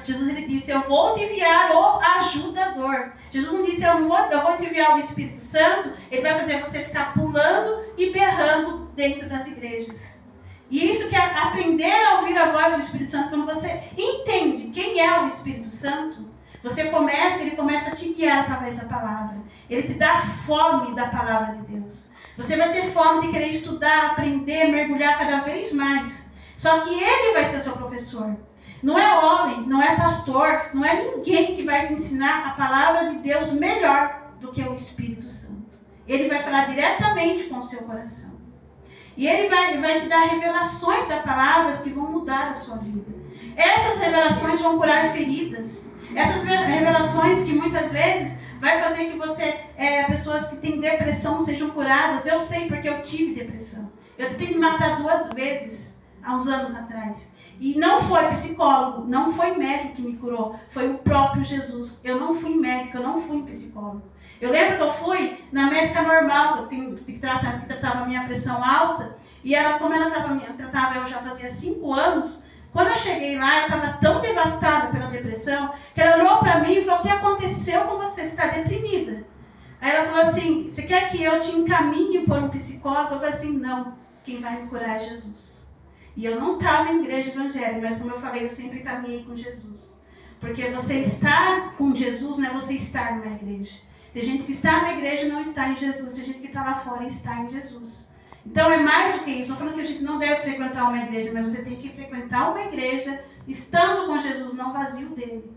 Jesus ele disse, eu vou te enviar o ajudador. Jesus não disse, eu vou te enviar o Espírito Santo, ele vai fazer você ficar pulando e berrando dentro das igrejas. E isso que é aprender a ouvir a voz do Espírito Santo, quando você entende quem é o Espírito Santo, ele começa a te guiar através da palavra. Ele te dá fome da palavra de Deus. Você vai ter fome de querer estudar, aprender, mergulhar cada vez mais. Só que ele vai ser seu professor. Não é homem, não é pastor, não é ninguém que vai te ensinar a palavra de Deus melhor do que o Espírito Santo. Ele vai falar diretamente com o seu coração. E ele vai te dar revelações da palavra que vão mudar a sua vida. Essas revelações vão curar feridas. Essas revelações que muitas vezes vai fazer que pessoas que têm depressão sejam curadas. Eu sei porque eu tive depressão. Eu tentei me matar 2 vezes há uns anos atrás. E não foi psicólogo, não foi médico que me curou, foi o próprio Jesus. Eu não fui médico, eu não fui psicólogo. Eu lembro que eu fui na médica normal, que tratava a minha pressão alta, e como ela tratava eu já fazia 5 anos, quando eu cheguei lá, eu estava tão devastada pela depressão, que ela olhou para mim e falou, o que aconteceu com você? Você está deprimida. Aí ela falou assim, você quer que eu te encaminhe por um psicólogo? Eu falei assim, não, quem vai me curar é Jesus. E eu não estava em igreja evangélica, mas como eu falei, eu sempre caminhei com Jesus. Porque você estar com Jesus não é você estar numa igreja. Tem gente que está na igreja e não está em Jesus. Tem gente que está lá fora e está em Jesus. Então é mais do que isso. Estou falando que a gente não deve frequentar uma igreja, mas você tem que frequentar uma igreja estando com Jesus, não vazio dele.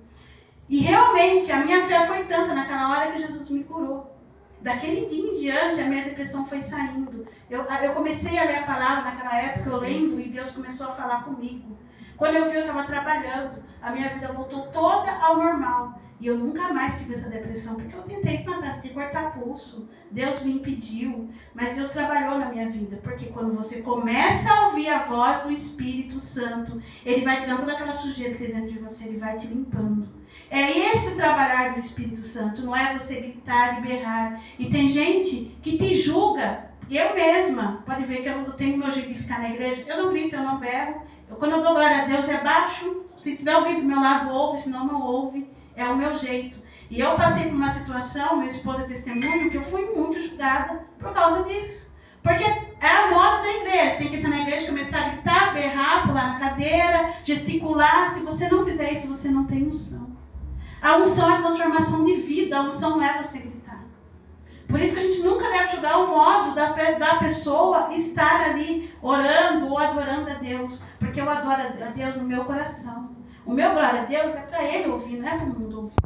E realmente a minha fé foi tanta naquela hora que Jesus me curou. Daquele dia em diante, a minha depressão foi saindo. Eu comecei a ler a palavra naquela época, eu lembro, e Deus começou a falar comigo. Quando eu vi, eu estava trabalhando. A minha vida voltou toda ao normal. E eu nunca mais tive essa depressão, porque eu tentei matar, tentei cortar pulso. Deus me impediu, mas Deus trabalhou na minha vida. Porque quando você começa a ouvir a voz do Espírito Santo, ele vai tirando toda aquela sujeira que tem dentro de você, ele vai te limpando. É esse o trabalhar do Espírito Santo, não é você gritar e berrar. E tem gente que te julga. Eu mesma, pode ver que eu não tenho meu jeito de ficar na igreja. Eu não grito, eu não berro. Quando eu dou glória a Deus é baixo. Se tiver alguém do meu lado, ouve, senão não ouve. É o meu jeito. E eu passei por uma situação, minha esposa é testemunho, que eu fui muito julgada por causa disso. Porque é a moda da igreja. Tem que estar na igreja, começar a gritar, berrar, pular na cadeira, gesticular. Se você não fizer isso, você não tem unção. A unção é transformação de vida, a unção não é você gritar. Por isso que a gente nunca deve julgar o modo da pessoa estar ali orando ou adorando a Deus. Porque eu adoro a Deus no meu coração. O meu glória a Deus é para ele ouvir, não é para o mundo.